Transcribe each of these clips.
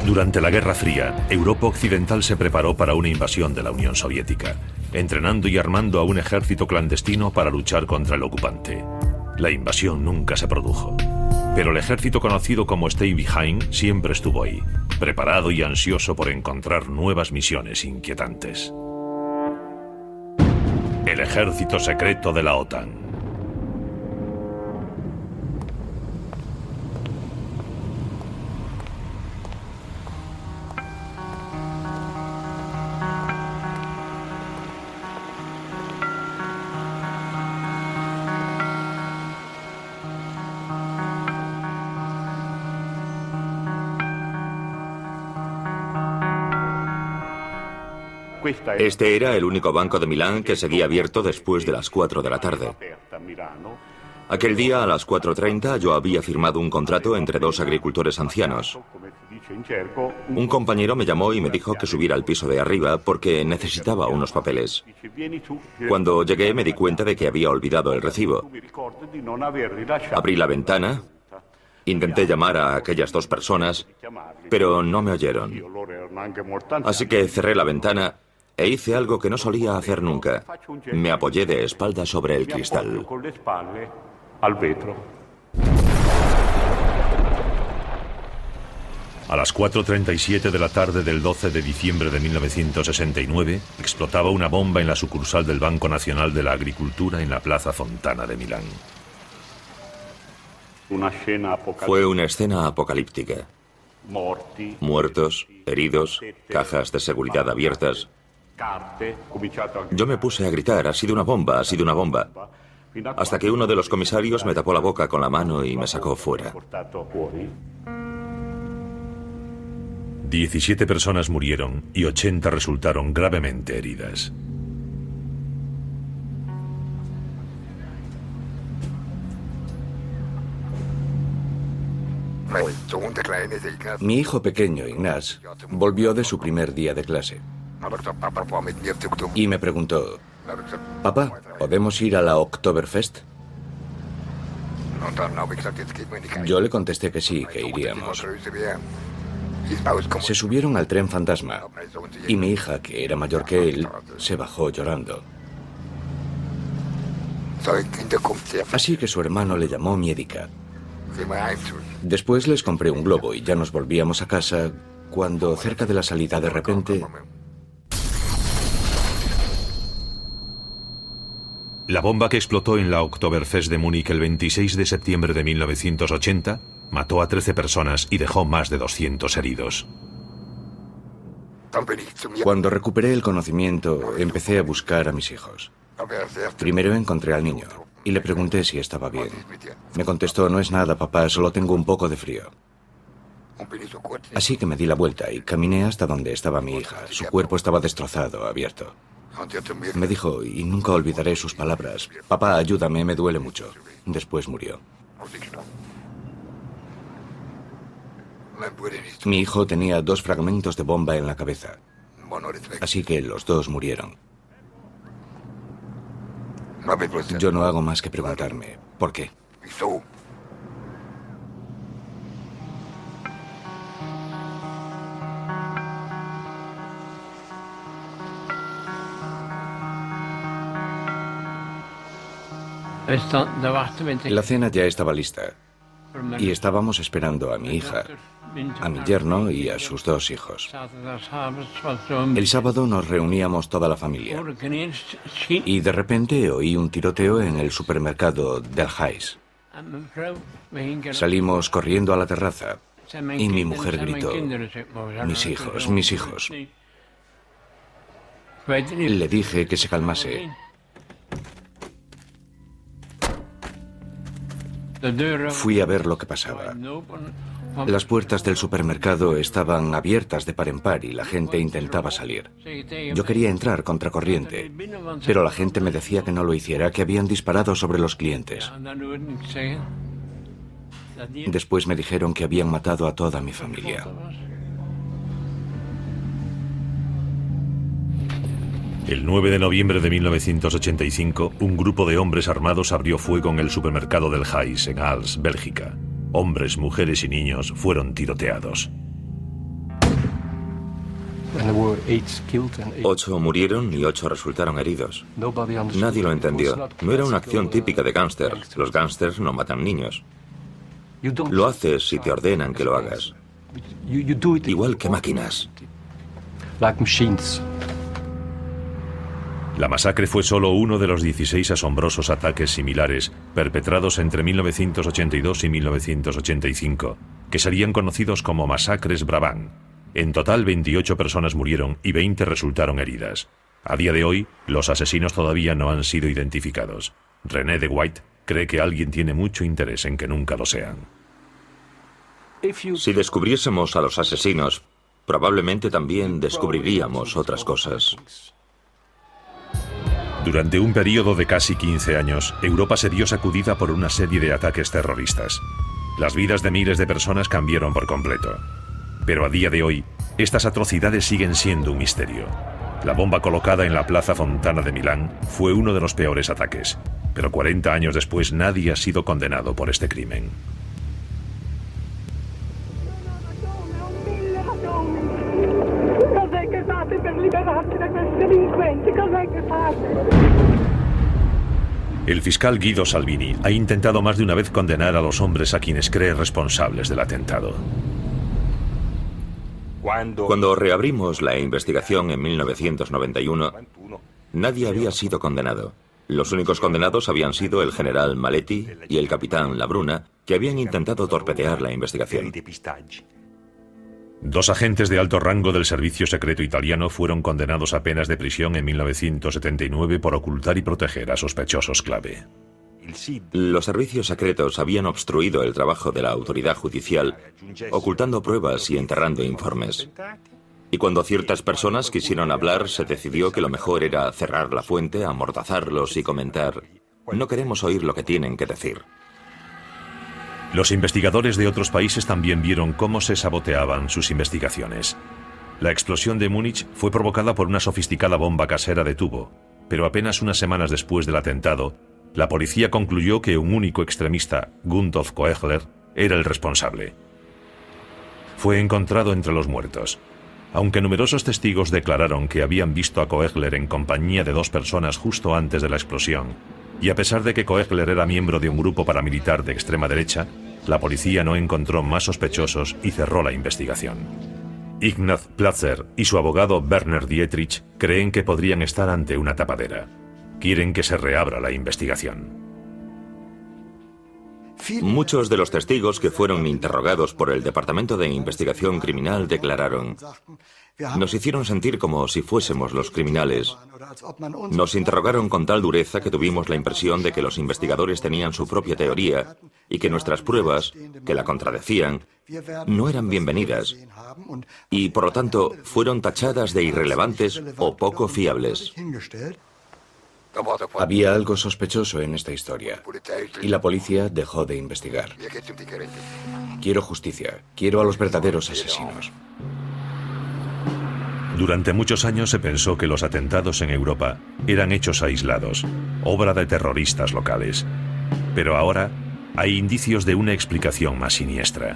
Durante la Guerra Fría, Europa Occidental se preparó para una invasión de la Unión Soviética, entrenando y armando a un ejército clandestino para luchar contra el ocupante. La invasión nunca se produjo, pero el ejército conocido como Stay Behind siempre estuvo ahí, preparado y ansioso por encontrar nuevas misiones inquietantes. El ejército secreto de la OTAN. Este era el único banco de Milán que seguía abierto después de las 4 de la tarde. Aquel día, a las 4:30, yo había firmado un contrato entre dos agricultores ancianos. Un compañero me llamó y me dijo que subiera al piso de arriba porque necesitaba unos papeles. Cuando llegué me di cuenta de que había olvidado el recibo. Abrí la ventana, intenté llamar a aquellas dos personas, pero no me oyeron. Así que cerré la ventana e hice algo que no solía hacer nunca. Me apoyé de espaldas sobre el cristal. A las 4:37 de la tarde del 12 de diciembre de 1969, explotaba una bomba en la sucursal del Banco Nacional de la Agricultura en la Plaza Fontana de Milán. Fue una escena apocalíptica. Muertos, heridos, cajas de seguridad abiertas. Yo me puse a gritar, ha sido una bomba, ha sido una bomba. Hasta que uno de los comisarios me tapó la boca con la mano y me sacó fuera. 17 personas murieron y 80 resultaron gravemente heridas. Mi hijo pequeño, Ignaz, volvió de su primer día de clase y me preguntó: «Papá, ¿podemos ir a la Oktoberfest?». Yo le contesté que sí, que iríamos. Se subieron al tren fantasma y mi hija, que era mayor que él, se bajó llorando. Así que su hermano le llamó Miedica. Después les compré un globo y ya nos volvíamos a casa cuando, cerca de la salida, de repente... La bomba que explotó en la Oktoberfest de Múnich el 26 de septiembre de 1980 mató a 13 personas y dejó más de 200 heridos. Cuando recuperé el conocimiento, empecé a buscar a mis hijos. Primero encontré al niño y le pregunté si estaba bien. Me contestó: «No es nada, papá, solo tengo un poco de frío». Así que me di la vuelta y caminé hasta donde estaba mi hija. Su cuerpo estaba destrozado, abierto. Me dijo, y nunca olvidaré sus palabras: «Papá, ayúdame, me duele mucho». Después murió. Mi hijo tenía 2 fragmentos de bomba en la cabeza. Así que los dos murieron. Yo no hago más que preguntarme: ¿por qué? La cena ya estaba lista y estábamos esperando a mi hija, a mi yerno y a sus 2 hijos. El sábado nos reuníamos toda la familia y de repente oí un tiroteo en el supermercado del Heis. Salimos corriendo a la terraza y mi mujer gritó: «Mis hijos, mis hijos». Le dije que se calmase. Fui a ver lo que pasaba. Las puertas del supermercado estaban abiertas de par en par y la gente intentaba salir. Yo quería entrar contracorriente, pero la gente me decía que no lo hiciera, que habían disparado sobre los clientes. Después me dijeron que habían matado a toda mi familia. El 9 de noviembre de 1985, un grupo de hombres armados abrió fuego en el supermercado del Heis, en Aalst, Bélgica. Hombres, mujeres y niños fueron tiroteados. 8 murieron y 8 resultaron heridos. Nadie lo entendió. No era una acción típica de gángster. Los gángsters no matan niños. Lo haces si te ordenan que lo hagas. Igual que máquinas. La masacre fue solo uno de los 16 asombrosos ataques similares perpetrados entre 1982 y 1985, que serían conocidos como masacres Brabant. En total, 28 personas murieron y 20 resultaron heridas. A día de hoy, los asesinos todavía no han sido identificados. René de White cree que alguien tiene mucho interés en que nunca lo sean. Si descubriésemos a los asesinos, probablemente también descubriríamos otras cosas. Durante un periodo de casi 15 años, Europa se vio sacudida por una serie de ataques terroristas. Las vidas de miles de personas cambiaron por completo. Pero a día de hoy, estas atrocidades siguen siendo un misterio. La bomba colocada en la Plaza Fontana de Milán fue uno de los peores ataques, pero 40 años después nadie ha sido condenado por este crimen. El fiscal Guido Salvini ha intentado más de una vez condenar a los hombres a quienes cree responsables del atentado. Cuando reabrimos la investigación en 1991, nadie había sido condenado. Los únicos condenados habían sido el general Maletti y el capitán Labruna, que habían intentado torpedear la investigación. 2 agentes de alto rango del servicio secreto italiano fueron condenados a penas de prisión en 1979 por ocultar y proteger a sospechosos clave. Los servicios secretos habían obstruido el trabajo de la autoridad judicial, ocultando pruebas y enterrando informes. Y cuando ciertas personas quisieron hablar, se decidió que lo mejor era cerrar la fuente, amordazarlos y comentar: no queremos oír lo que tienen que decir. Los investigadores de otros países también vieron cómo se saboteaban sus investigaciones. La explosión de Múnich fue provocada por una sofisticada bomba casera de tubo, pero apenas unas semanas después del atentado, la policía concluyó que un único extremista, Gundolf Koechler, era el responsable. Fue encontrado entre los muertos. Aunque numerosos testigos declararon que habían visto a Koechler en compañía de 2 personas justo antes de la explosión, y a pesar de que Koechler era miembro de un grupo paramilitar de extrema derecha, la policía no encontró más sospechosos y cerró la investigación. Ignaz Platzer y su abogado Werner Dietrich creen que podrían estar ante una tapadera. Quieren que se reabra la investigación. Muchos de los testigos que fueron interrogados por el Departamento de Investigación Criminal declararon: nos hicieron sentir como si fuésemos los criminales. Nos interrogaron con tal dureza que tuvimos la impresión de que los investigadores tenían su propia teoría y que nuestras pruebas, que la contradecían, no eran bienvenidas y, por lo tanto, fueron tachadas de irrelevantes o poco fiables. Había algo sospechoso en esta historia y la policía dejó de investigar. Quiero justicia, quiero a los verdaderos asesinos. Durante muchos años se pensó que los atentados en Europa eran hechos aislados, obra de terroristas locales. Pero ahora hay indicios de una explicación más siniestra.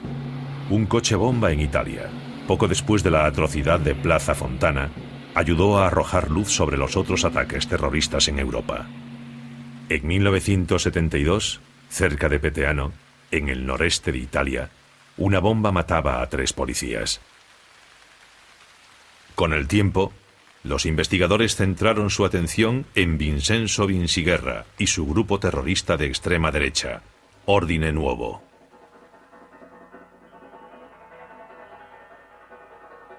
Un coche bomba en Italia, poco después de la atrocidad de Plaza Fontana, ayudó a arrojar luz sobre los otros ataques terroristas en Europa. En 1972, cerca de Peteano, en el noreste de Italia, una bomba mataba a 3 policías. Con el tiempo, los investigadores centraron su atención en Vincenzo Vinciguerra y su grupo terrorista de extrema derecha, Ordine Nuovo.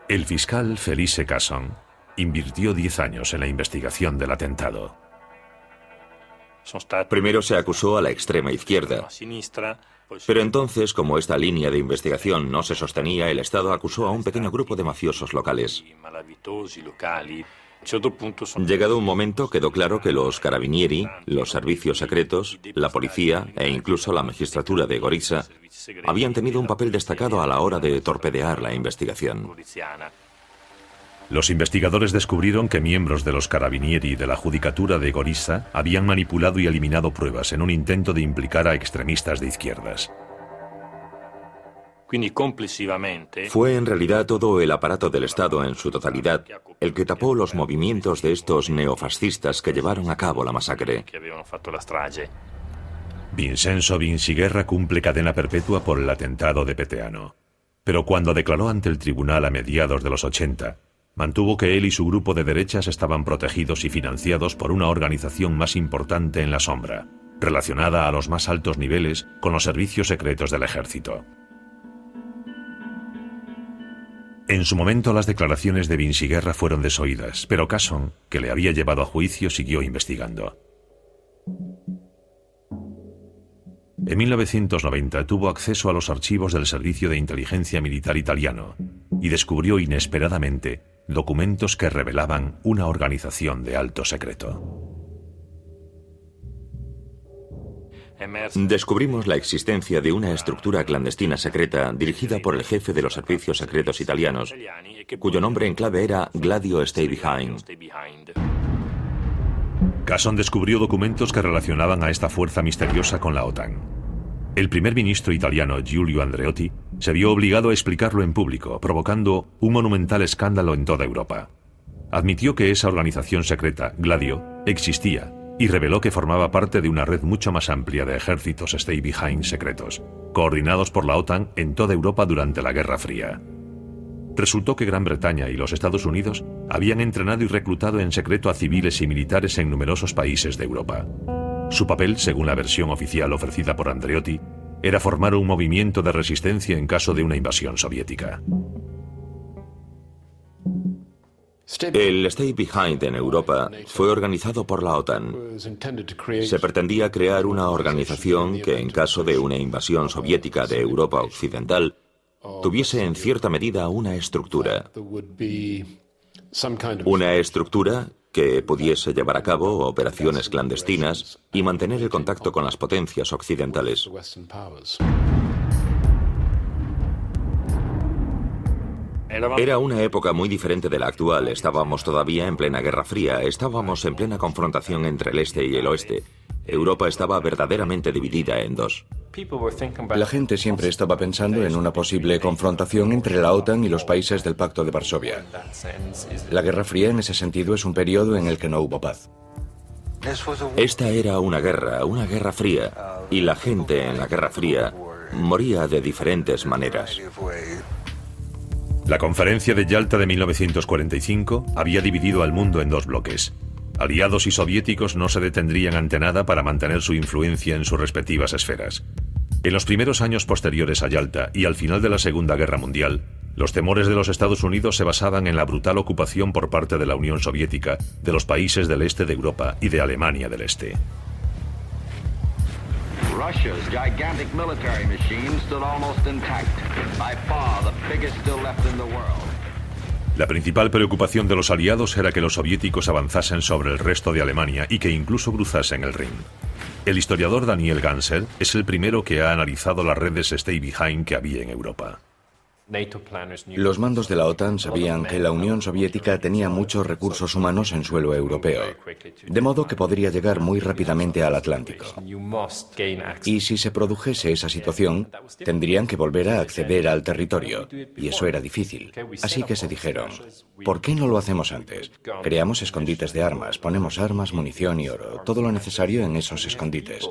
El fiscal Felice Casson invirtió 10 años en la investigación del atentado. Primero se acusó a la extrema izquierda, pero entonces, como esta línea de investigación no se sostenía, el Estado acusó a un pequeño grupo de mafiosos locales. Llegado un momento, quedó claro que los carabinieri, los servicios secretos, la policía e incluso la magistratura de Gorica habían tenido un papel destacado a la hora de torpedear la investigación. Los investigadores descubrieron que miembros de los carabinieri y de la judicatura de Gorica habían manipulado y eliminado pruebas en un intento de implicar a extremistas de izquierdas. Fue en realidad todo el aparato del Estado en su totalidad el que tapó los movimientos de estos neofascistas que llevaron a cabo la masacre. Vincenzo Vinciguerra cumple cadena perpetua por el atentado de Peteano. Pero cuando declaró ante el tribunal a mediados de los 80, mantuvo que él y su grupo de derechas estaban protegidos y financiados por una organización más importante en la sombra, relacionada a los más altos niveles con los servicios secretos del ejército. En su momento las declaraciones de Vinciguerra fueron desoídas, pero Casson, que le había llevado a juicio, siguió investigando. En 1990 tuvo acceso a los archivos del Servicio de Inteligencia Militar italiano y descubrió inesperadamente documentos que revelaban una organización de alto secreto. Descubrimos la existencia de una estructura clandestina secreta dirigida por el jefe de los servicios secretos italianos, cuyo nombre en clave era Gladio Stay Behind. Casson descubrió documentos que relacionaban a esta fuerza misteriosa con la OTAN. El primer ministro italiano, Giulio Andreotti, se vio obligado a explicarlo en público, provocando un monumental escándalo en toda Europa. Admitió que esa organización secreta, Gladio, existía y reveló que formaba parte de una red mucho más amplia de ejércitos Stay Behind secretos, coordinados por la OTAN en toda Europa durante la Guerra Fría. Resultó que Gran Bretaña y los Estados Unidos habían entrenado y reclutado en secreto a civiles y militares en numerosos países de Europa. Su papel, según la versión oficial ofrecida por Andreotti, era formar un movimiento de resistencia en caso de una invasión soviética. El Stay Behind en Europa fue organizado por la OTAN. Se pretendía crear una organización que, en caso de una invasión soviética de Europa Occidental, tuviese en cierta medida una estructura. Una estructura que pudiese llevar a cabo operaciones clandestinas y mantener el contacto con las potencias occidentales. Era una época muy diferente de la actual. Estábamos todavía en plena Guerra Fría, estábamos en plena confrontación entre el este y el oeste. Europa estaba verdaderamente dividida en dos. La gente siempre estaba pensando en una posible confrontación entre la OTAN y los países del Pacto de Varsovia. La Guerra Fría en ese sentido es un periodo en el que no hubo paz. Esta era una guerra fría, y la gente en la Guerra Fría moría de diferentes maneras. La conferencia de Yalta de 1945 había dividido al mundo en dos bloques. Aliados y soviéticos no se detendrían ante nada para mantener su influencia en sus respectivas esferas. En los primeros años posteriores a Yalta y al final de la Segunda Guerra Mundial, los temores de los Estados Unidos se basaban en la brutal ocupación por parte de la Unión Soviética de los países del este de Europa y de Alemania del Este. Russia's gigantic military machine stood almost intact, by far the biggest still left in the world. La principal preocupación de los aliados era que los soviéticos avanzasen sobre el resto de Alemania y que incluso cruzasen el Rin. El historiador Daniel Gansel es el primero que ha analizado las redes Stay Behind que había en Europa. Los mandos de la OTAN sabían que la Unión Soviética tenía muchos recursos humanos en suelo europeo, de modo que podría llegar muy rápidamente al Atlántico. Y si se produjese esa situación, tendrían que volver a acceder al territorio, y eso era difícil. Así que se dijeron, ¿por qué no lo hacemos antes? Creamos escondites de armas, ponemos armas, munición y oro, todo lo necesario en esos escondites.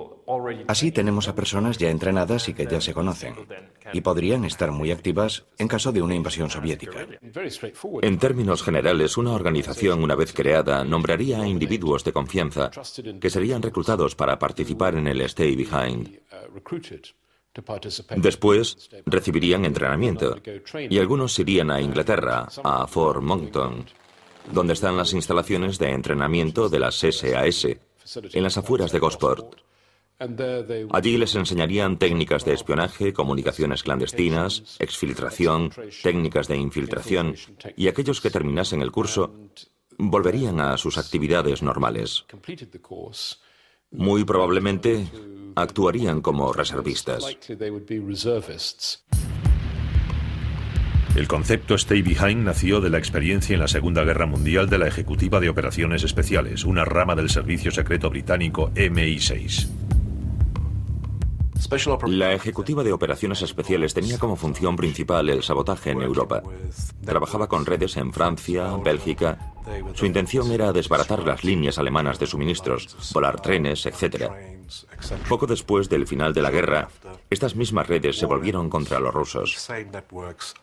Así tenemos a personas ya entrenadas y que ya se conocen, y podrían estar muy activas en caso de una invasión soviética. En términos generales, una organización, una vez creada, nombraría a individuos de confianza que serían reclutados para participar en el Stay Behind. Después, recibirían entrenamiento, y algunos irían a Inglaterra, a Fort Monckton, donde están las instalaciones de entrenamiento de las SAS, en las afueras de Gosport. Allí les enseñarían técnicas de espionaje, comunicaciones clandestinas, exfiltración, técnicas de infiltración, y aquellos que terminasen el curso volverían a sus actividades normales. Muy probablemente actuarían como reservistas. El concepto Stay Behind nació de la experiencia en la Segunda Guerra Mundial de la Ejecutiva de Operaciones Especiales, una rama del servicio secreto británico MI6. La ejecutiva de operaciones especiales tenía como función principal el sabotaje en Europa. Trabajaba con redes en Francia, Bélgica. Su intención era desbaratar las líneas alemanas de suministros, volar trenes, etc. Poco después del final de la guerra, estas mismas redes se volvieron contra los rusos.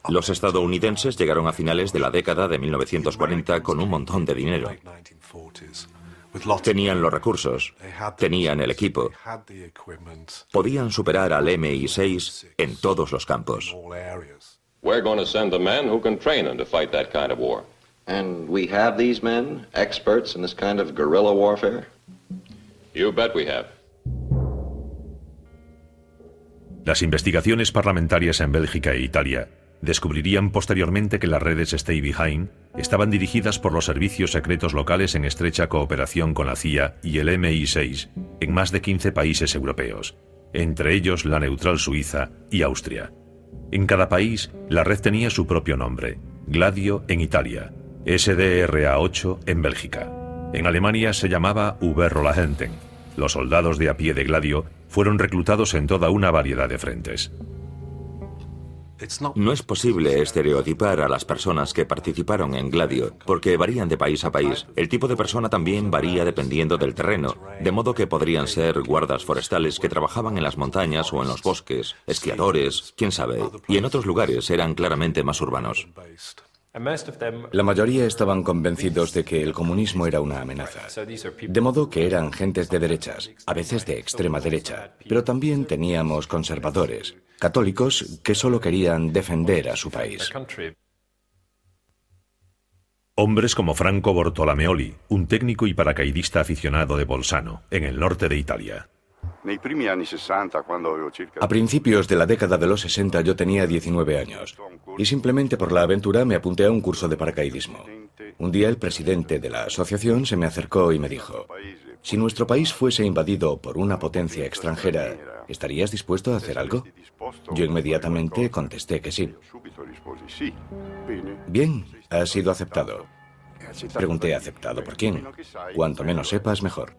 Los estadounidenses llegaron a finales de la década de 1940 con un montón de dinero. Tenían los recursos, tenían el equipo, podían superar al MI6 en todos los campos. We're going to send the men who can train them to fight that kind of war. And we have these men, experts in this kind of guerrilla warfare? You bet we have. Las investigaciones parlamentarias en Bélgica e Italia descubrirían posteriormente que las redes Stay Behind estaban dirigidas por los servicios secretos locales en estrecha cooperación con la CIA y el MI6 en más de 15 países europeos, entre ellos la neutral Suiza y Austria. En cada país, la red tenía su propio nombre: Gladio en Italia, SDRA8 en Bélgica. En Alemania se llamaba Überrollagenten. Los soldados de a pie de Gladio fueron reclutados en toda una variedad de frentes. No es posible estereotipar a las personas que participaron en Gladio, porque varían de país a país. El tipo de persona también varía dependiendo del terreno, de modo que podrían ser guardas forestales que trabajaban en las montañas o en los bosques, esquiadores, quién sabe, y en otros lugares eran claramente más urbanos. La mayoría estaban convencidos de que el comunismo era una amenaza, de modo que eran gentes de derechas, a veces de extrema derecha, pero también teníamos conservadores, católicos que solo querían defender a su país. Hombres como Franco Bortolomeoli, un técnico y paracaidista aficionado de Bolzano, en el norte de Italia. A principios de la década de los 60 yo tenía 19 años y simplemente por la aventura me apunté a un curso de paracaidismo. Un día el presidente de la asociación se me acercó y me dijo: si nuestro país fuese invadido por una potencia extranjera, ¿estarías dispuesto a hacer algo? Yo inmediatamente contesté que sí. Bien, ha sido aceptado. Pregunté: ¿aceptado por quién? Cuanto menos sepas, mejor.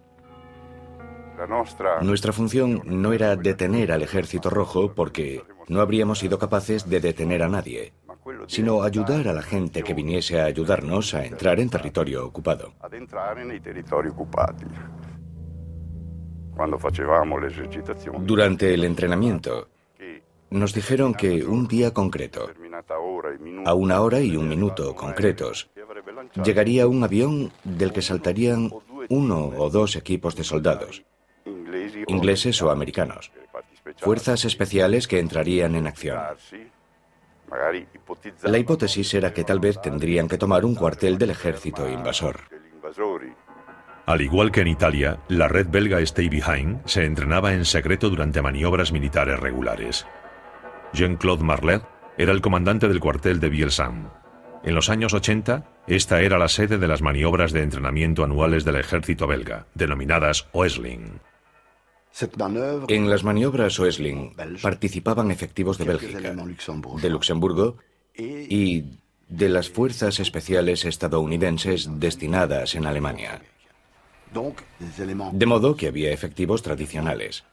Nuestra función no era detener al Ejército Rojo porque no habríamos sido capaces de detener a nadie, sino ayudar a la gente que viniese a ayudarnos a entrar en territorio ocupado. Durante el entrenamiento, nos dijeron que un día concreto, a 1 hora y 1 minuto concretos, llegaría un avión del que saltarían 1 o 2 equipos de soldados, ingleses o americanos, fuerzas especiales que entrarían en acción. La hipótesis era que tal vez tendrían que tomar un cuartel del ejército invasor. Al igual que en Italia, la red belga Stay Behind se entrenaba en secreto durante maniobras militares regulares. Jean-Claude Marlet era el comandante del cuartel de Bielsam. En los años 80, esta era la sede de las maniobras de entrenamiento anuales del ejército belga, denominadas Oesling. En las maniobras Oesling participaban efectivos de Bélgica, de Luxemburgo y de las fuerzas especiales estadounidenses destinadas en Alemania. De modo que había efectivos tradicionales,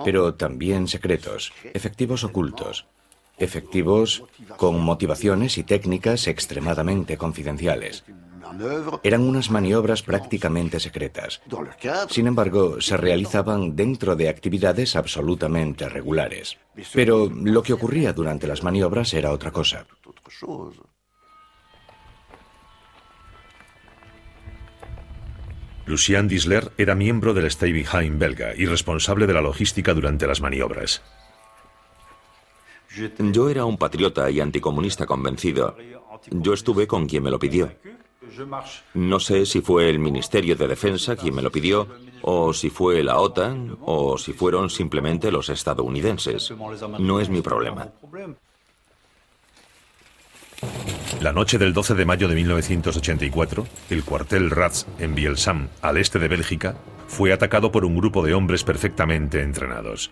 pero también secretos, efectivos ocultos, efectivos con motivaciones y técnicas extremadamente confidenciales. Eran unas maniobras prácticamente secretas. Sin embargo, se realizaban dentro de actividades absolutamente regulares. Pero lo que ocurría durante las maniobras era otra cosa. Lucien Disler era miembro del Stay Behind belga y responsable de la logística durante las maniobras. Yo era un patriota y anticomunista convencido. Yo estuve con quien me lo pidió. No sé si fue el Ministerio de Defensa quien me lo pidió, o si fue la OTAN, o si fueron simplemente los estadounidenses. No es mi problema. La noche del 12 de mayo de 1984, el cuartel Rats en Bielsam, al este de Bélgica, fue atacado por un grupo de hombres perfectamente entrenados.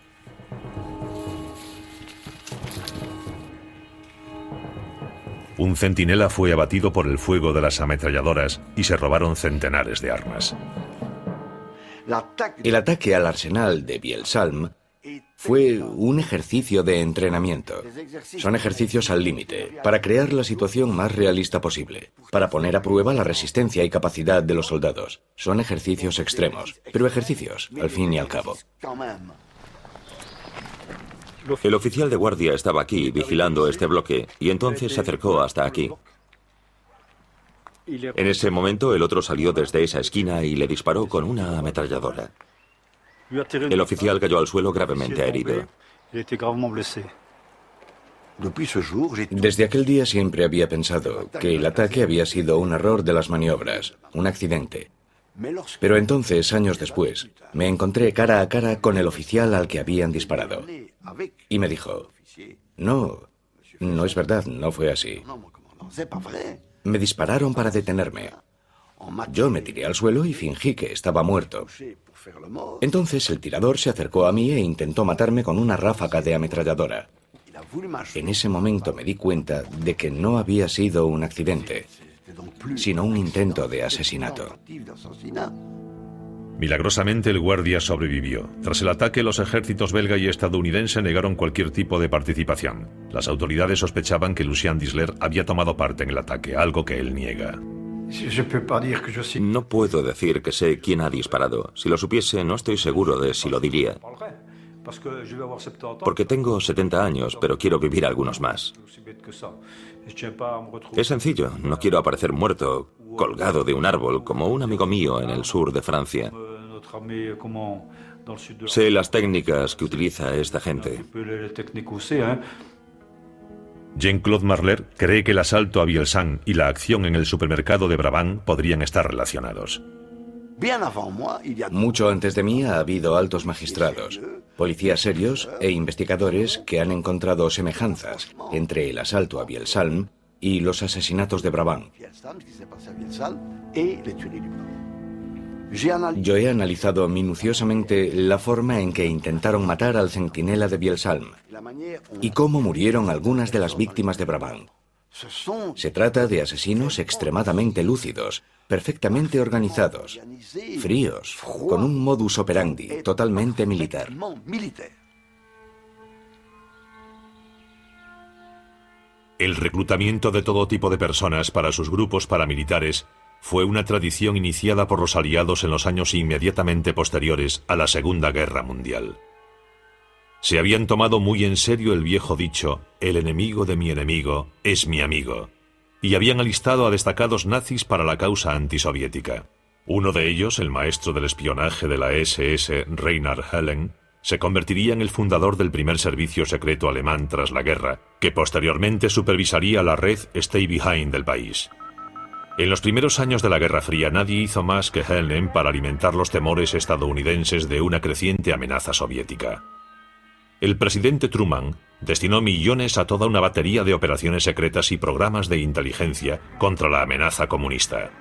Un centinela fue abatido por el fuego de las ametralladoras y se robaron centenares de armas. El ataque al arsenal de Bielsam Fue un ejercicio de entrenamiento. Son ejercicios al límite, para crear la situación más realista posible, para poner a prueba la resistencia y capacidad de los soldados. Son ejercicios extremos, pero ejercicios, al fin y al cabo. El oficial de guardia estaba aquí, vigilando este bloque, y entonces se acercó hasta aquí. En ese momento, el otro salió desde esa esquina y le disparó con una ametralladora. El oficial cayó al suelo gravemente herido. Desde aquel día siempre había pensado que el ataque había sido un error de las maniobras, un accidente. Pero entonces, años después, me encontré cara a cara con el oficial al que habían disparado. Y me dijo, no es verdad, no fue así. Me dispararon para detenerme. Yo me tiré al suelo y fingí que estaba muerto. Entonces el tirador se acercó a mí e intentó matarme con una ráfaga de ametralladora. En ese momento me di cuenta de que no había sido un accidente, sino un intento de asesinato. Milagrosamente el guardia sobrevivió. Tras el ataque, los ejércitos belga y estadounidense negaron cualquier tipo de participación. Las autoridades sospechaban que Lucien Disler había tomado parte en el ataque, algo que él niega. No puedo decir que sé quién ha disparado. Si lo supiese, no estoy seguro de si lo diría. Porque tengo 70 años, pero quiero vivir algunos más. Es sencillo, no quiero aparecer muerto, colgado de un árbol, como un amigo mío en el sur de Francia. Sé las técnicas que utiliza esta gente. Jean-Claude Marler cree que el asalto a Bielsanne y la acción en el supermercado de Brabant podrían estar relacionados. Mucho antes de mí ha habido altos magistrados, policías serios e investigadores que han encontrado semejanzas entre el asalto a Bielsanne y los asesinatos de Brabant. Yo he analizado minuciosamente la forma en que intentaron matar al centinela de Bielsanne y cómo murieron algunas de las víctimas de Brabant. Se trata de asesinos extremadamente lúcidos, perfectamente organizados, fríos, con un modus operandi totalmente militar. El reclutamiento de todo tipo de personas para sus grupos paramilitares fue una tradición iniciada por los aliados en los años inmediatamente posteriores a la Segunda Guerra Mundial. Se habían tomado muy en serio el viejo dicho, el enemigo de mi enemigo es mi amigo, y habían alistado a destacados nazis para la causa antisoviética. Uno de ellos, el maestro del espionaje de la SS, Reinhard Hellen, se convertiría en el fundador del primer servicio secreto alemán tras la guerra, que posteriormente supervisaría la red Stay Behind del país. En los primeros años de la Guerra Fría nadie hizo más que Hellen para alimentar los temores estadounidenses de una creciente amenaza soviética. El presidente Truman destinó millones a toda una batería de operaciones secretas y programas de inteligencia contra la amenaza comunista.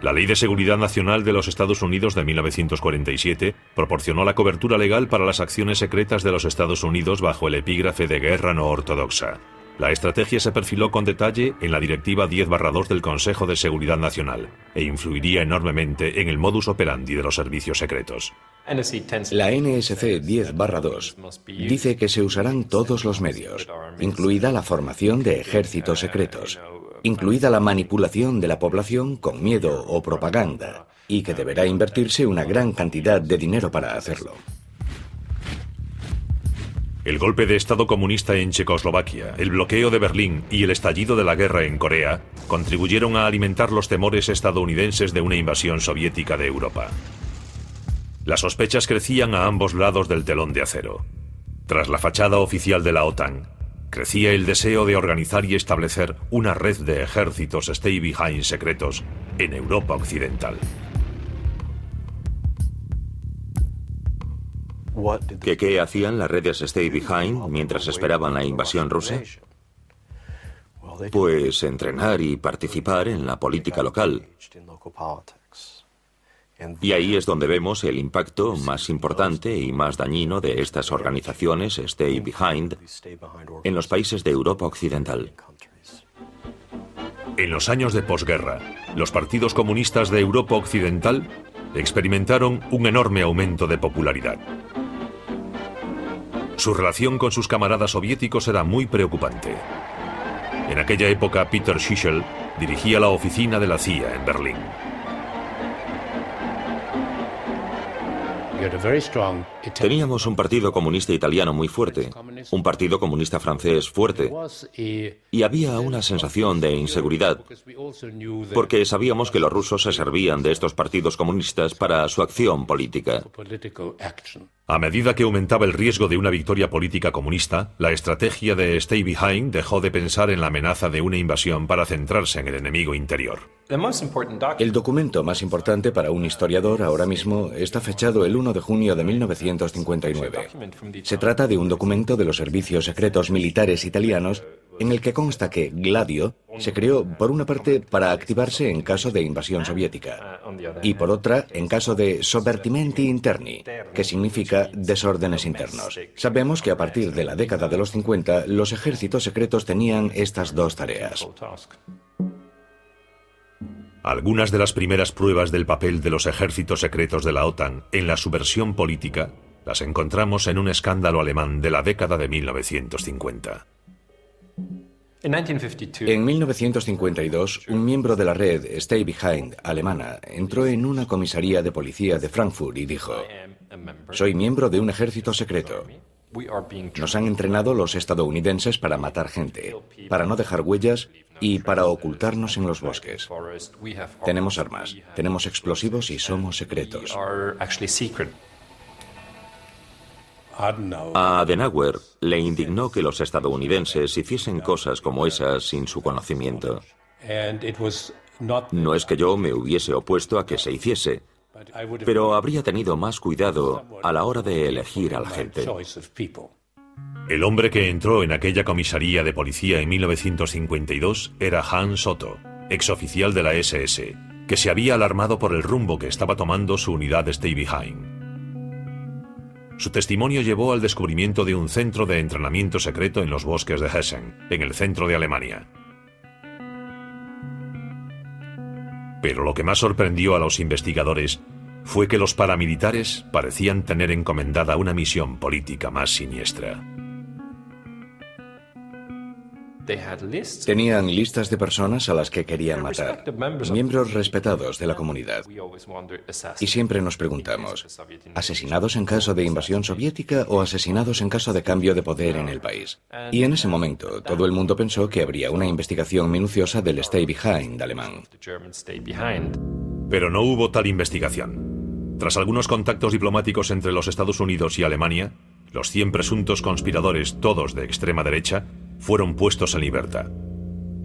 La Ley de Seguridad Nacional de los Estados Unidos de 1947 proporcionó la cobertura legal para las acciones secretas de los Estados Unidos bajo el epígrafe de guerra no ortodoxa. La estrategia se perfiló con detalle en la Directiva 10/2 del Consejo de Seguridad Nacional e influiría enormemente en el modus operandi de los servicios secretos. La NSC 10/2 dice que se usarán todos los medios, incluida la formación de ejércitos secretos, incluida la manipulación de la población con miedo o propaganda, y que deberá invertirse una gran cantidad de dinero para hacerlo. El golpe de Estado comunista en Checoslovaquia, el bloqueo de Berlín y el estallido de la guerra en Corea contribuyeron a alimentar los temores estadounidenses de una invasión soviética de Europa. Las sospechas crecían a ambos lados del telón de acero. Tras la fachada oficial de la OTAN, crecía el deseo de organizar y establecer una red de ejércitos Stay Behind secretos en Europa Occidental. ¿Qué hacían las redes Stay Behind mientras esperaban la invasión rusa? Pues entrenar y participar en la política local. Y ahí es donde vemos el impacto más importante y más dañino de estas organizaciones Stay Behind en los países de Europa Occidental. En los años de posguerra, los partidos comunistas de Europa Occidental experimentaron un enorme aumento de popularidad. Su relación con sus camaradas soviéticos era muy preocupante. En aquella época, Peter Schischel dirigía la oficina de la CIA en Berlín. Teníamos un partido comunista italiano muy fuerte, un partido comunista francés fuerte, y había una sensación de inseguridad, porque sabíamos que los rusos se servían de estos partidos comunistas para su acción política. A medida que aumentaba el riesgo de una victoria política comunista, la estrategia de Stay Behind dejó de pensar en la amenaza de una invasión para centrarse en el enemigo interior. El documento más importante para un historiador ahora mismo está fechado el 1 de junio de 1959. Se trata de un documento de los servicios secretos militares italianos en el que consta que Gladio se creó, por una parte, para activarse en caso de invasión soviética y, por otra, en caso de sovvertimenti interni, que significa desórdenes internos. Sabemos que a partir de la década de los 50, los ejércitos secretos tenían estas dos tareas. Algunas de las primeras pruebas del papel de los ejércitos secretos de la OTAN en la subversión política las encontramos en un escándalo alemán de la década de 1950. En 1952, un miembro de la red Stay Behind alemana entró en una comisaría de policía de Frankfurt y dijo: «Soy miembro de un ejército secreto. Nos han entrenado los estadounidenses para matar gente, para no dejar huellas y para ocultarnos en los bosques. Tenemos armas, tenemos explosivos y somos secretos». A Adenauer le indignó que los estadounidenses hiciesen cosas como esas sin su conocimiento. No es que yo me hubiese opuesto a que se hiciese, pero habría tenido más cuidado a la hora de elegir a la gente. El hombre que entró en aquella comisaría de policía en 1952 era Hans Otto, exoficial de la SS, que se había alarmado por el rumbo que estaba tomando su unidad Stay Behind. Su testimonio llevó al descubrimiento de un centro de entrenamiento secreto en los bosques de Hessen, en el centro de Alemania. Pero lo que más sorprendió a los investigadores fue que los paramilitares parecían tener encomendada una misión política más siniestra. Tenían listas de personas a las que querían matar, miembros respetados de la comunidad. Y siempre nos preguntamos, ¿asesinados en caso de invasión soviética o asesinados en caso de cambio de poder en el país? Y en ese momento, todo el mundo pensó que habría una investigación minuciosa del Stay Behind alemán. Pero no hubo tal investigación. Tras algunos contactos diplomáticos entre los Estados Unidos y Alemania, los 100 presuntos conspiradores, todos de extrema derecha, fueron puestos en libertad.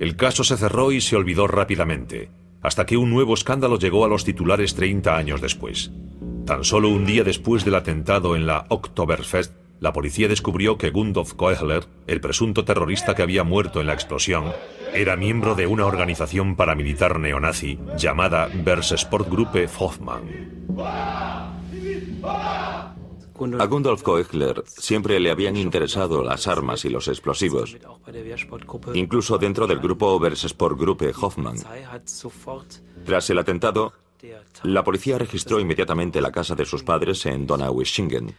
El caso se cerró y se olvidó rápidamente, hasta que un nuevo escándalo llegó a los titulares 30 años después. Tan solo un día después del atentado en la Oktoberfest, la policía descubrió que Gundolf Koechler, el presunto terrorista que había muerto en la explosión, era miembro de una organización paramilitar neonazi llamada Berserksportgruppe Hoffmann. A Gundolf Koechler siempre le habían interesado las armas y los explosivos, incluso dentro del grupo Berserksportgruppe Hoffmann. Tras el atentado, la policía registró inmediatamente la casa de sus padres en Donaueschingen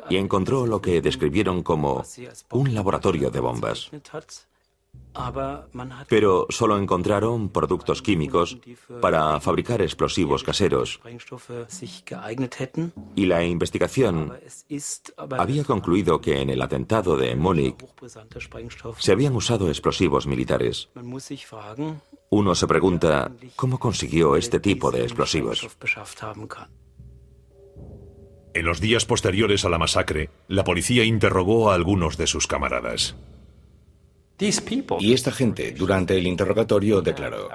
y encontró lo que describieron como un laboratorio de bombas. Pero solo encontraron productos químicos para fabricar explosivos caseros. Y la investigación había concluido que en el atentado de Múnich se habían usado explosivos militares. Uno se pregunta, ¿cómo consiguió este tipo de explosivos? En los días posteriores a la masacre, la policía interrogó a algunos de sus camaradas. Y esta gente, durante el interrogatorio, declaró: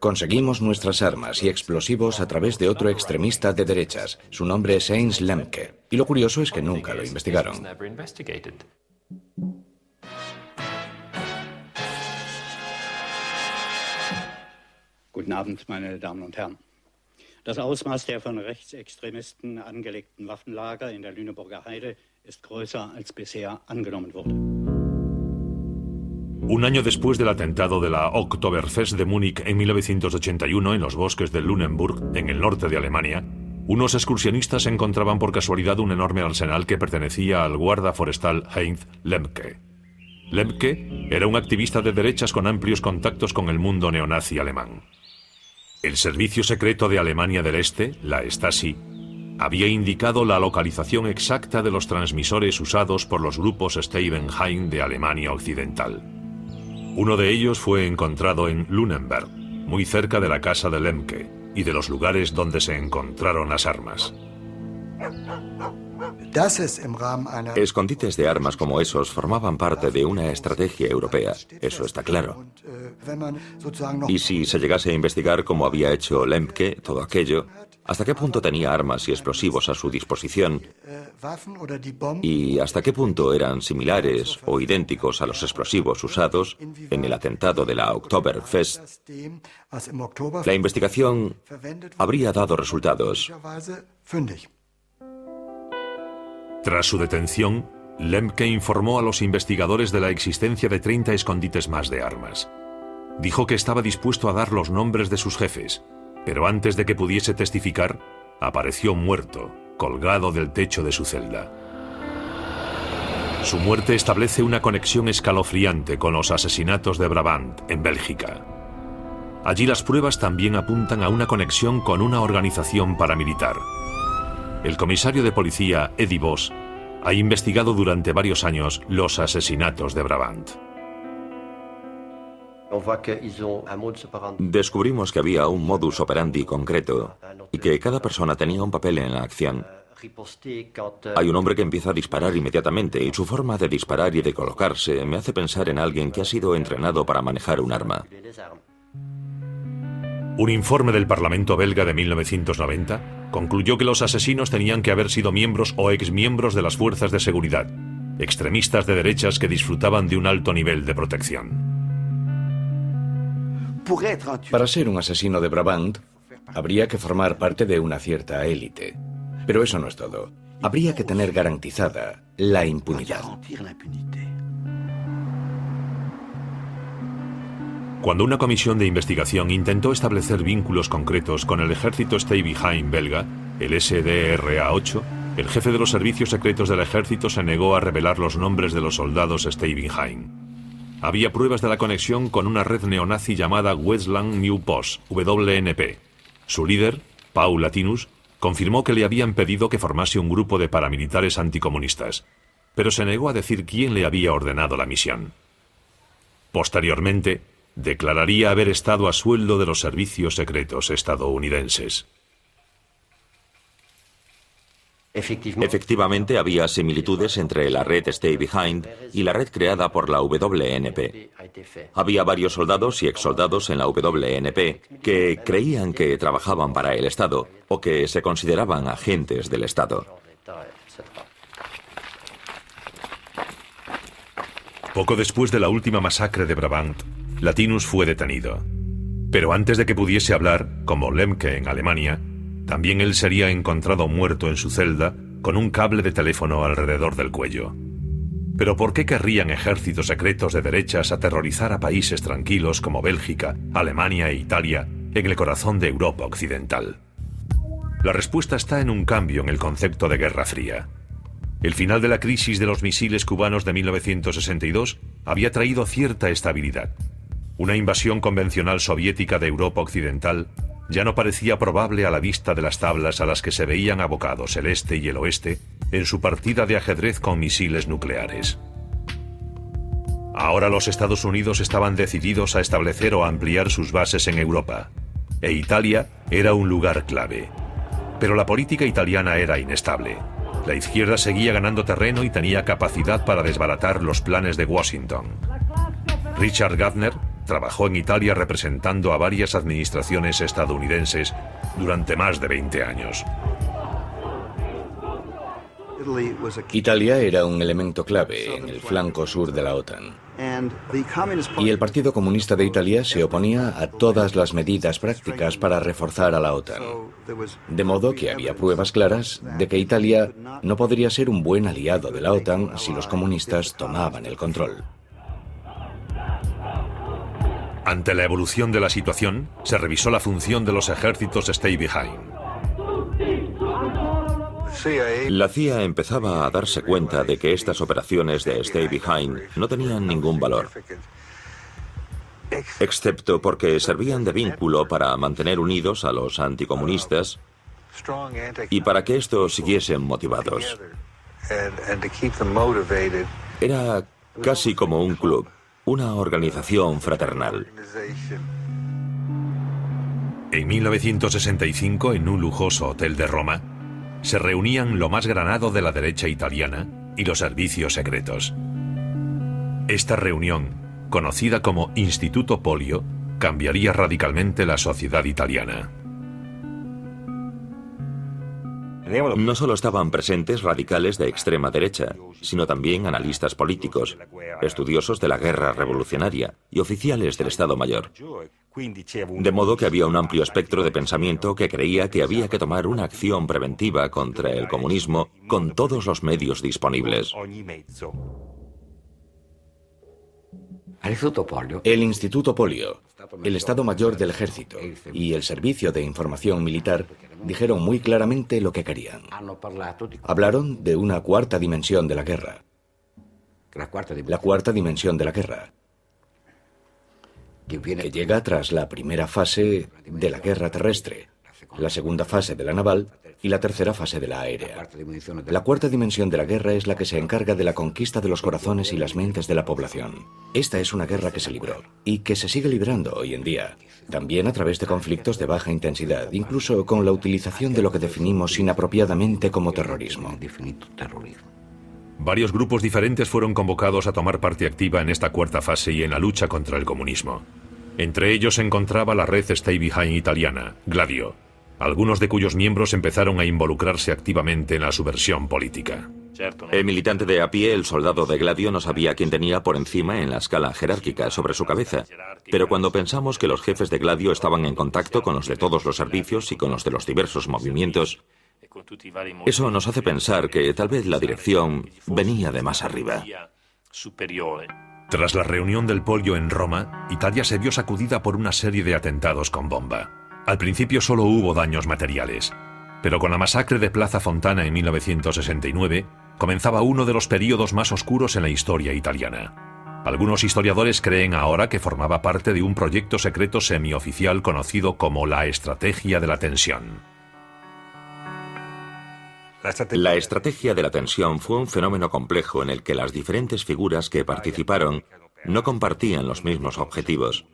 «Conseguimos nuestras armas y explosivos a través de otro extremista de derechas. Su nombre es Heinz Lemke». Y lo curioso es que nunca lo investigaron. Guten Abend, meine Damen und Herren. Das Ausmaß der von Rechtsextremisten angelegten Waffenlager in der Lüneburger Heide ist größer als bisher angenommen wurde. Un año después del atentado de la Oktoberfest de Múnich en 1981 en los bosques de Lüneburg, en el norte de Alemania, unos excursionistas encontraban por casualidad un enorme arsenal que pertenecía al guarda forestal Heinz Lemke. Lemke era un activista de derechas con amplios contactos con el mundo neonazi alemán. El Servicio Secreto de Alemania del Este, la Stasi, había indicado la localización exacta de los transmisores usados por los grupos Steibenheim de Alemania Occidental. Uno de ellos fue encontrado en Lüneburg, muy cerca de la casa de Lemke y de los lugares donde se encontraron las armas. Escondites de armas como esos formaban parte de una estrategia europea, eso está claro. Y si se llegase a investigar cómo había hecho Lemke todo aquello, ¿hasta qué punto tenía armas y explosivos a su disposición? ¿Y hasta qué punto eran similares o idénticos a los explosivos usados en el atentado de la Oktoberfest? La investigación habría dado resultados. Tras su detención, Lemke informó a los investigadores de la existencia de 30 escondites más de armas. Dijo que estaba dispuesto a dar los nombres de sus jefes, pero antes de que pudiese testificar, apareció muerto, colgado del techo de su celda. Su muerte establece una conexión escalofriante con los asesinatos de Brabant, en Bélgica. Allí las pruebas también apuntan a una conexión con una organización paramilitar. El comisario de policía, Eddie Vos, ha investigado durante varios años los asesinatos de Brabant. Descubrimos que había un modus operandi concreto y que cada persona tenía un papel en la acción. Hay un hombre que empieza a disparar inmediatamente y su forma de disparar y de colocarse me hace pensar en alguien que ha sido entrenado para manejar un arma. Un informe del Parlamento belga de 1990 concluyó que los asesinos tenían que haber sido miembros o exmiembros de las fuerzas de seguridad, extremistas de derechas que disfrutaban de un alto nivel de protección. Para ser un asesino de Brabant, habría que formar parte de una cierta élite. Pero eso no es todo. Habría que tener garantizada la impunidad. Cuando una comisión de investigación intentó establecer vínculos concretos con el ejército Steibenheim belga, el SDRA-8, el jefe de los servicios secretos del ejército se negó a revelar los nombres de los soldados Steibenheim. Había pruebas de la conexión con una red neonazi llamada Westland New Post, WNP. Su líder, Paul Latinus, confirmó que le habían pedido que formase un grupo de paramilitares anticomunistas, pero se negó a decir quién le había ordenado la misión. Posteriormente, declararía haber estado a sueldo de los servicios secretos estadounidenses. Efectivamente, había similitudes entre la red Steibenheim y la red creada por la WNP. Había varios soldados y exsoldados en la WNP que creían que trabajaban para el Estado o que se consideraban agentes del Estado. Poco después de la última masacre de Brabant, Latinus fue detenido. Pero antes de que pudiese hablar, como Lemke en Alemania, también él sería encontrado muerto en su celda con un cable de teléfono alrededor del cuello. ¿Pero por qué querrían ejércitos secretos de derechas aterrorizar a países tranquilos como Bélgica, Alemania e Italia en el corazón de Europa Occidental? La respuesta está en un cambio en el concepto de Guerra Fría. El final de la crisis de los misiles cubanos de 1962 había traído cierta estabilidad. Una invasión convencional soviética de Europa Occidental ya no parecía probable a la vista de las tablas a las que se veían abocados el este y el oeste en su partida de ajedrez con misiles nucleares. Ahora los Estados Unidos estaban decididos a establecer o ampliar sus bases en Europa, e Italia era un lugar clave. Pero la política italiana era inestable. La izquierda seguía ganando terreno y tenía capacidad para desbaratar los planes de Washington. Richard Gardner trabajó en Italia representando a varias administraciones estadounidenses durante más de 20 años. Italia era un elemento clave en el flanco sur de la OTAN. Y el Partido Comunista de Italia se oponía a todas las medidas prácticas para reforzar a la OTAN. De modo que había pruebas claras de que Italia no podría ser un buen aliado de la OTAN si los comunistas tomaban el control. Ante la evolución de la situación, se revisó la función de los ejércitos Steibenheim. La CIA empezaba a darse cuenta de que estas operaciones de Stay Behind no tenían ningún valor, excepto porque servían de vínculo para mantener unidos a los anticomunistas y para que estos siguiesen motivados. Era casi como un club, una organización fraternal. En 1965, en un lujoso hotel de Roma, se reunían lo más granado de la derecha italiana y los servicios secretos. Esta reunión, conocida como Instituto Polio, cambiaría radicalmente la sociedad italiana. No solo estaban presentes radicales de extrema derecha, sino también analistas políticos, estudiosos de la guerra revolucionaria y oficiales del Estado Mayor. De modo que había un amplio espectro de pensamiento que creía que había que tomar una acción preventiva contra el comunismo con todos los medios disponibles. El Instituto Polio, el Estado Mayor del Ejército y el Servicio de Información Militar dijeron muy claramente lo que querían. Hablaron de una cuarta dimensión de la guerra. La cuarta dimensión de la guerra, que llega tras la primera fase de la guerra terrestre, la segunda fase de la naval y la tercera fase de la aérea. La cuarta dimensión de la guerra es la que se encarga de la conquista de los corazones y las mentes de la población. Esta es una guerra que se libró y que se sigue librando hoy en día, también a través de conflictos de baja intensidad, incluso con la utilización de lo que definimos inapropiadamente como terrorismo. Varios grupos diferentes fueron convocados a tomar parte activa en esta cuarta fase y en la lucha contra el comunismo. Entre ellos se encontraba la red Stay Behind italiana, Gladio, algunos de cuyos miembros empezaron a involucrarse activamente en la subversión política. El militante de a pie, el soldado de Gladio, no sabía quién tenía por encima en la escala jerárquica sobre su cabeza. Pero cuando pensamos que los jefes de Gladio estaban en contacto con los de todos los servicios y con los de los diversos movimientos, eso nos hace pensar que tal vez la dirección venía de más arriba. Tras la reunión del Polio en Roma, Italia se vio sacudida por una serie de atentados con bomba. Al principio solo hubo daños materiales, pero con la masacre de Plaza Fontana en 1969 comenzaba uno de los períodos más oscuros en la historia italiana. Algunos historiadores creen ahora que formaba parte de un proyecto secreto semioficial conocido como la Estrategia de la Tensión. La estrategia de la tensión fue un fenómeno complejo en el que las diferentes figuras que participaron no compartían los mismos objetivos.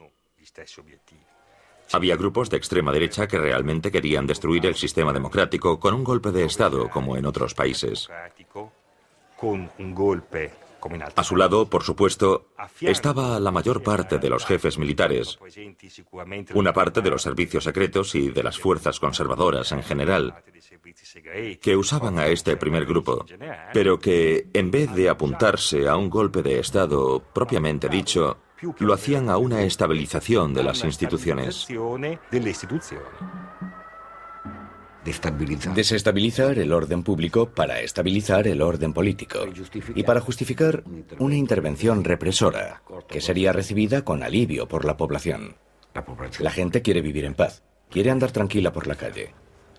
Había grupos de extrema derecha que realmente querían destruir el sistema democrático con un golpe de Estado, como en otros países. A su lado, por supuesto, estaba la mayor parte de los jefes militares, una parte de los servicios secretos y de las fuerzas conservadoras en general, que usaban a este primer grupo, pero que, en vez de apuntarse a un golpe de Estado propiamente dicho, lo hacían a una estabilización de las instituciones. Desestabilizar el orden público para estabilizar el orden político y para justificar una intervención represora que sería recibida con alivio por la población. La gente quiere vivir en paz, quiere andar tranquila por la calle.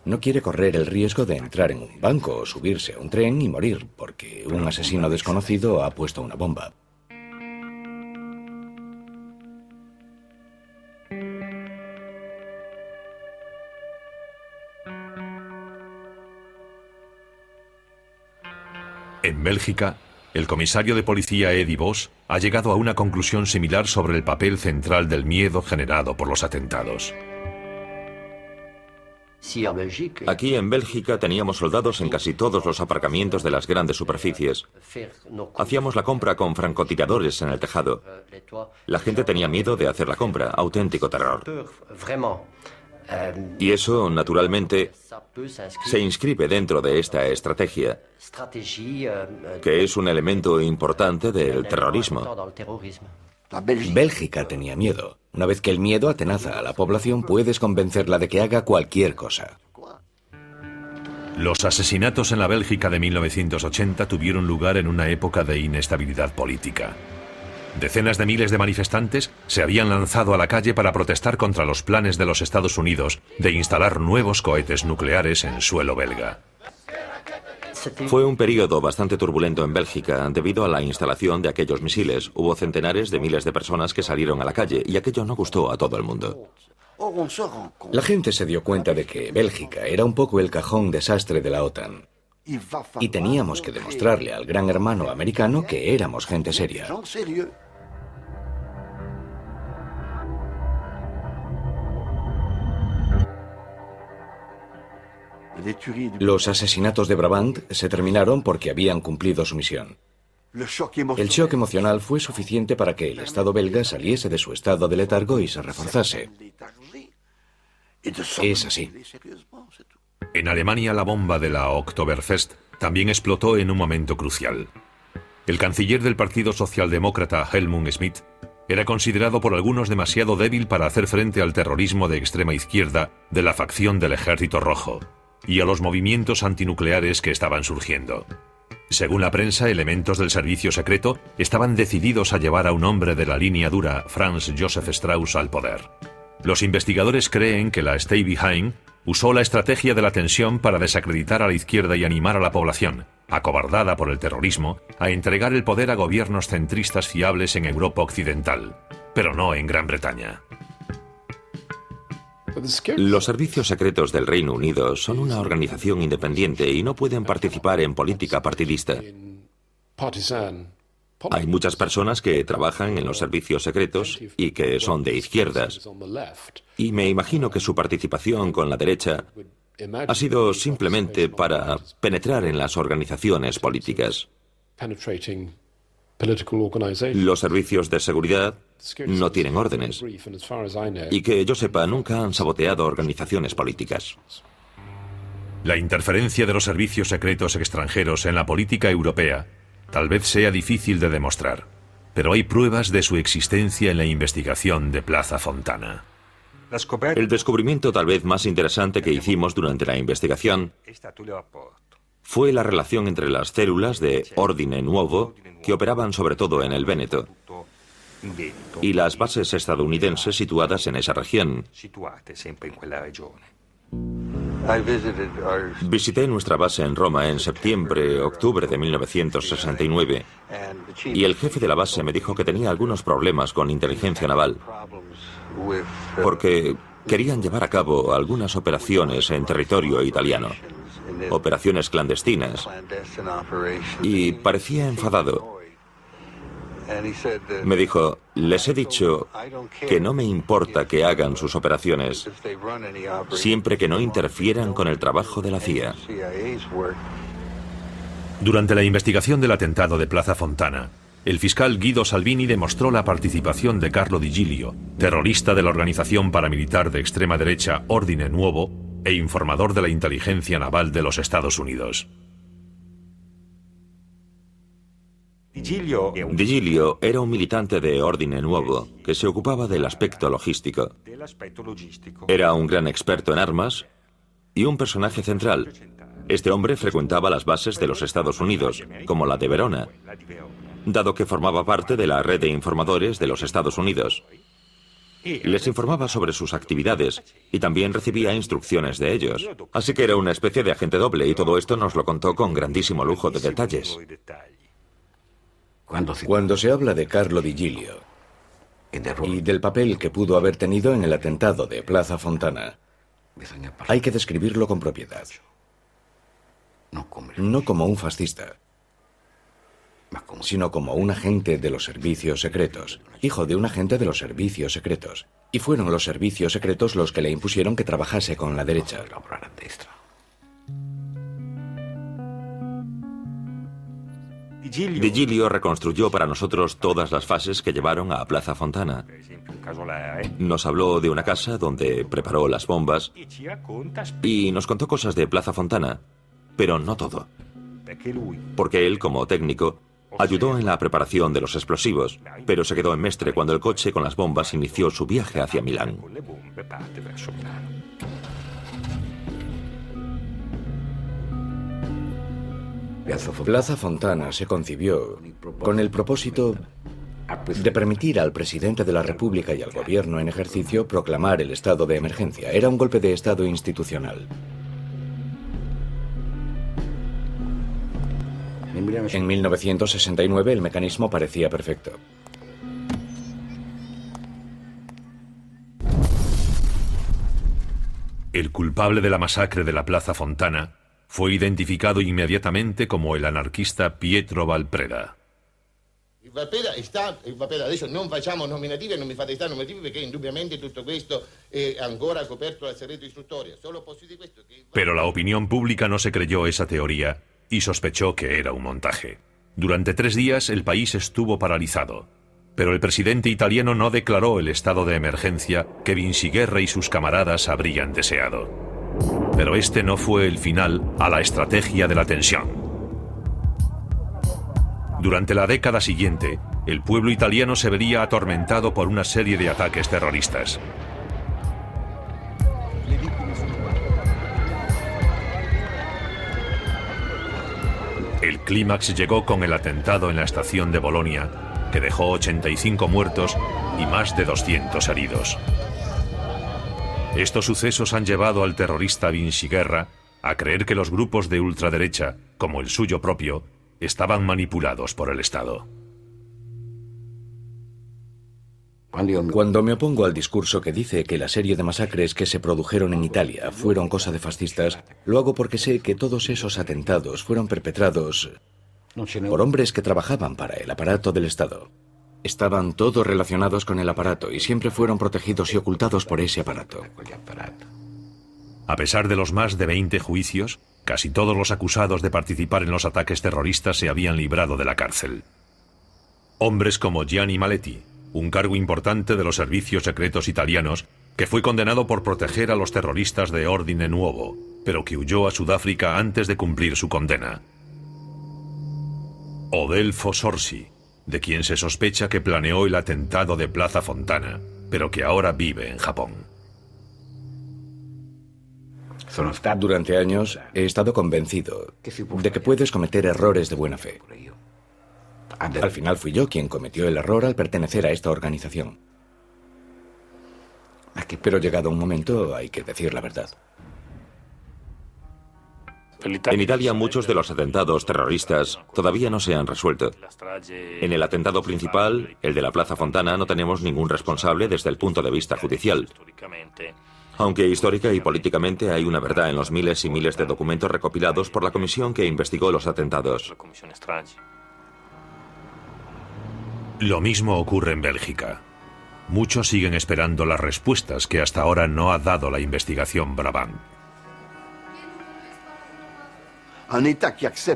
No quiere correr el riesgo de entrar en un banco o subirse a un tren y morir porque un asesino desconocido ha puesto una bomba. En Bélgica, el comisario de policía Eddie Vos ha llegado a una conclusión similar sobre el papel central del miedo generado por los atentados. Aquí en Bélgica teníamos soldados en casi todos los aparcamientos de las grandes superficies. Hacíamos la compra con francotiradores en el tejado. La gente tenía miedo de hacer la compra, auténtico terror. Y eso, naturalmente, se inscribe dentro de esta estrategia, que es un elemento importante del terrorismo. Bélgica tenía miedo. Una vez que el miedo atenaza a la población, puedes convencerla de que haga cualquier cosa. Los asesinatos en la Bélgica de 1980 tuvieron lugar en una época de inestabilidad política. Decenas de miles de manifestantes se habían lanzado a la calle para protestar contra los planes de los Estados Unidos de instalar nuevos cohetes nucleares en suelo belga. Fue un periodo bastante turbulento en Bélgica debido a la instalación de aquellos misiles. Hubo centenares de miles de personas que salieron a la calle y aquello no gustó a todo el mundo. La gente se dio cuenta de que Bélgica era un poco el cajón desastre de la OTAN. Y teníamos que demostrarle al gran hermano americano que éramos gente seria. Los asesinatos de Brabant se terminaron porque habían cumplido su misión. El shock emocional fue suficiente para que el Estado belga saliese de su estado de letargo y se reforzase. Es así. En Alemania, la bomba de la Oktoberfest también explotó en un momento crucial. El canciller del Partido Socialdemócrata, Helmut Schmidt, era considerado por algunos demasiado débil para hacer frente al terrorismo de extrema izquierda de la facción del Ejército Rojo y a los movimientos antinucleares que estaban surgiendo. Según la prensa, elementos del servicio secreto estaban decididos a llevar a un hombre de la línea dura, Franz Josef Strauss, al poder. Los investigadores creen que la Stay Behind usó la estrategia de la tensión para desacreditar a la izquierda y animar a la población, acobardada por el terrorismo, a entregar el poder a gobiernos centristas fiables en Europa Occidental, pero no en Gran Bretaña. Los servicios secretos del Reino Unido son una organización independiente y no pueden participar en política partidista. Hay muchas personas que trabajan en los servicios secretos y que son de izquierdas. Y me imagino que su participación con la derecha ha sido simplemente para penetrar en las organizaciones políticas. Los servicios de seguridad no tienen órdenes. Y que yo sepa, nunca han saboteado organizaciones políticas. La interferencia de los servicios secretos extranjeros en la política europea tal vez sea difícil de demostrar, pero hay pruebas de su existencia en la investigación de Plaza Fontana. El descubrimiento tal vez más interesante que hicimos durante la investigación fue la relación entre las células de Ordine Nuovo, que operaban sobre todo en el Véneto, y las bases estadounidenses situadas en esa región. Visité nuestra base en Roma en septiembre-octubre de 1969 y el jefe de la base me dijo que tenía algunos problemas con inteligencia naval porque querían llevar a cabo algunas operaciones en territorio italiano, operaciones clandestinas, y parecía enfadado. Me dijo, les he dicho que no me importa que hagan sus operaciones, siempre que no interfieran con el trabajo de la CIA. Durante la investigación del atentado de Plaza Fontana, el fiscal Guido Salvini demostró la participación de Carlo Di Giglio, terrorista de la organización paramilitar de extrema derecha Ordine Nuovo e informador de la inteligencia naval de los Estados Unidos. Di Giglio era un militante de Ordine Nuovo que se ocupaba del aspecto logístico. Era un gran experto en armas y un personaje central. Este hombre frecuentaba las bases de los Estados Unidos, como la de Verona, dado que formaba parte de la red de informadores de los Estados Unidos. Les informaba sobre sus actividades y también recibía instrucciones de ellos. Así que era una especie de agente doble y todo esto nos lo contó con grandísimo lujo de detalles. Cuando se habla de Carlo Di Giglio y del papel que pudo haber tenido en el atentado de Plaza Fontana, hay que describirlo con propiedad. No como un fascista, sino como un agente de los servicios secretos, hijo de un agente de los servicios secretos. Y fueron los servicios secretos los que le impusieron que trabajase con la derecha. Di Giglio reconstruyó para nosotros todas las fases que llevaron a Plaza Fontana. Nos habló de una casa donde preparó las bombas y nos contó cosas de Plaza Fontana, pero no todo. Porque él, como técnico, ayudó en la preparación de los explosivos, pero se quedó en Mestre cuando el coche con las bombas inició su viaje hacia Milán. Plaza Fontana se concibió con el propósito de permitir al presidente de la República y al gobierno en ejercicio proclamar el estado de emergencia. Era un golpe de estado institucional. En 1969 el mecanismo parecía perfecto. El culpable de la masacre de la Plaza Fontana fue identificado inmediatamente como el anarquista Pietro Valpreda. Adesso non facciamo nominativi e non mi fate stare nominativi perché indubbiamente tutto questo è ancora coperto dal segreto istruttorio. Solo posso dire questo che... Pero la opinión pública no se creyó esa teoría y sospechó que era un montaje. Durante 3 días el país estuvo paralizado, pero el presidente italiano no declaró el estado de emergencia que Vinci Guerra y sus camaradas habrían deseado. Pero este no fue el final a la estrategia de la tensión. Durante la década siguiente, el pueblo italiano se vería atormentado por una serie de ataques terroristas. El clímax llegó con el atentado en la estación de Bolonia, que dejó 85 muertos y más de 200 heridos. Estos sucesos han llevado al terrorista Vinci Guerra a creer que los grupos de ultraderecha, como el suyo propio, estaban manipulados por el Estado. Cuando me opongo al discurso que dice que la serie de masacres que se produjeron en Italia fueron cosa de fascistas, lo hago porque sé que todos esos atentados fueron perpetrados por hombres que trabajaban para el aparato del Estado. Estaban todos relacionados con el aparato y siempre fueron protegidos y ocultados por ese aparato. A pesar de los más de 20 juicios, casi todos los acusados de participar en los ataques terroristas se habían librado de la cárcel. Hombres como Gianni Maletti, un cargo importante de los servicios secretos italianos, que fue condenado por proteger a los terroristas de Ordine Nuovo, pero que huyó a Sudáfrica antes de cumplir su condena. Odelfo Sorsi, de quien se sospecha que planeó el atentado de Plaza Fontana, pero que ahora vive en Japón. Durante años he estado convencido de que puedes cometer errores de buena fe. Al final fui yo quien cometió el error al pertenecer a esta organización. Pero llegado un momento hay que decir la verdad. En Italia muchos de los atentados terroristas todavía no se han resuelto. En el atentado principal, el de la Plaza Fontana, no tenemos ningún responsable desde el punto de vista judicial. Aunque histórica y políticamente hay una verdad en los miles y miles de documentos recopilados por la comisión que investigó los atentados. Lo mismo ocurre en Bélgica. Muchos siguen esperando las respuestas que hasta ahora no ha dado la investigación Brabant.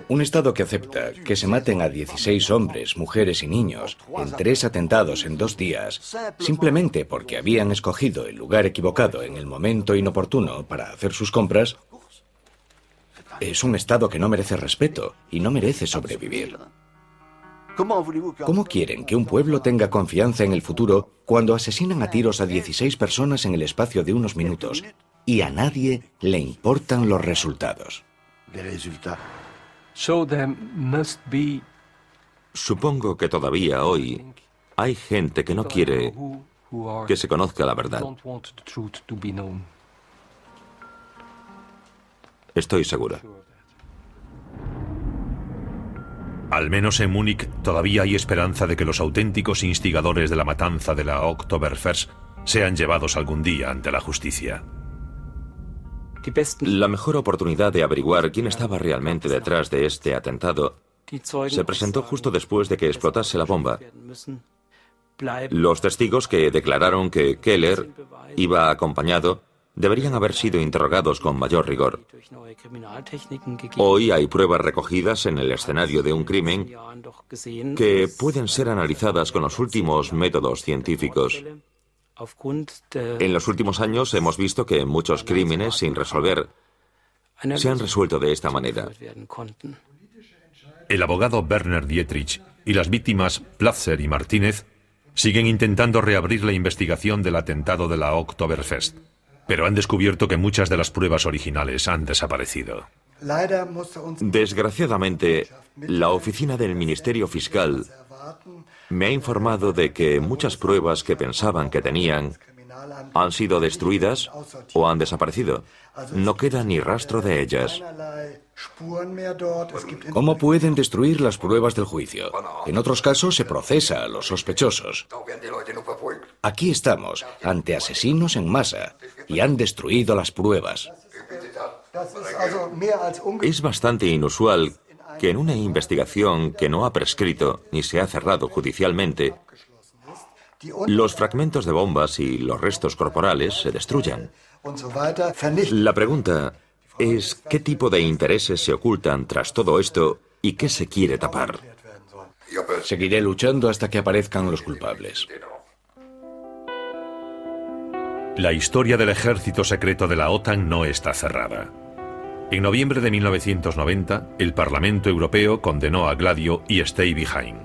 Un Estado que acepta que se maten a 16 hombres, mujeres y niños en 3 atentados en 2 días, simplemente porque habían escogido el lugar equivocado en el momento inoportuno para hacer sus compras, es un Estado que no merece respeto y no merece sobrevivir. ¿Cómo quieren que un pueblo tenga confianza en el futuro cuando asesinan a tiros a 16 personas en el espacio de unos minutos y a nadie le importan los resultados? Supongo que todavía hoy hay gente que no quiere que se conozca la verdad. Estoy segura. Al menos en Múnich todavía hay esperanza de que los auténticos instigadores de la matanza de la Oktoberfest sean llevados algún día ante la justicia. La mejor oportunidad de averiguar quién estaba realmente detrás de este atentado se presentó justo después de que explotase la bomba. Los testigos que declararon que Keller iba acompañado deberían haber sido interrogados con mayor rigor. Hoy hay pruebas recogidas en el escenario de un crimen que pueden ser analizadas con los últimos métodos científicos. En los últimos años hemos visto que muchos crímenes sin resolver se han resuelto de esta manera. El abogado Werner Dietrich y las víctimas Platzer y Martínez siguen intentando reabrir la investigación del atentado de la Oktoberfest, pero han descubierto que muchas de las pruebas originales han desaparecido. Desgraciadamente, la oficina del Ministerio Fiscal me ha informado de que muchas pruebas que pensaban que tenían han sido destruidas o han desaparecido. No queda ni rastro de ellas. ¿Cómo pueden destruir las pruebas del juicio? En otros casos se procesa a los sospechosos. Aquí estamos, ante asesinos en masa, y han destruido las pruebas. Es bastante inusual que en una investigación que no ha prescrito ni se ha cerrado judicialmente, los fragmentos de bombas y los restos corporales se destruyan. La pregunta es qué tipo de intereses se ocultan tras todo esto y qué se quiere tapar. Seguiré luchando hasta que aparezcan los culpables. La historia del ejército secreto de la OTAN no está cerrada. En noviembre de 1990, el Parlamento Europeo condenó a Gladio y Stay Behind.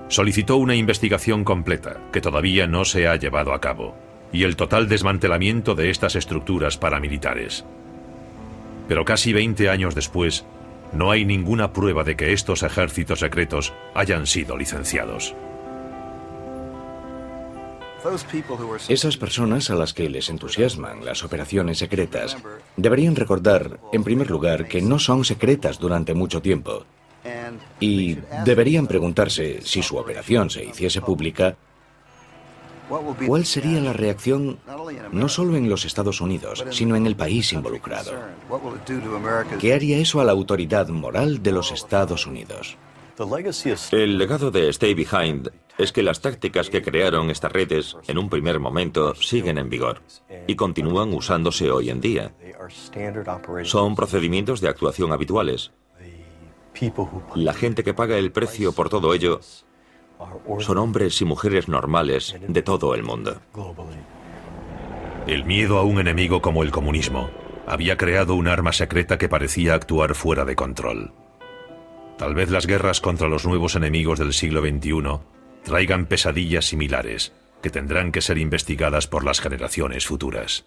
Solicitó una investigación completa, que todavía no se ha llevado a cabo, y el total desmantelamiento de estas estructuras paramilitares. Pero casi 20 años después, no hay ninguna prueba de que estos ejércitos secretos hayan sido licenciados. Esas personas a las que les entusiasman las operaciones secretas deberían recordar, en primer lugar, que no son secretas durante mucho tiempo. Y deberían preguntarse, si su operación se hiciese pública, ¿cuál sería la reacción no solo en los Estados Unidos, sino en el país involucrado? ¿Qué haría eso a la autoridad moral de los Estados Unidos? El legado de Stay Behind es que las tácticas que crearon estas redes en un primer momento siguen en vigor y continúan usándose hoy en día. Son procedimientos de actuación habituales. La gente que paga el precio por todo ello son hombres y mujeres normales de todo el mundo. El miedo a un enemigo como el comunismo había creado un arma secreta que parecía actuar fuera de control. Tal vez las guerras contra los nuevos enemigos del siglo XXI traigan pesadillas similares que tendrán que ser investigadas por las generaciones futuras.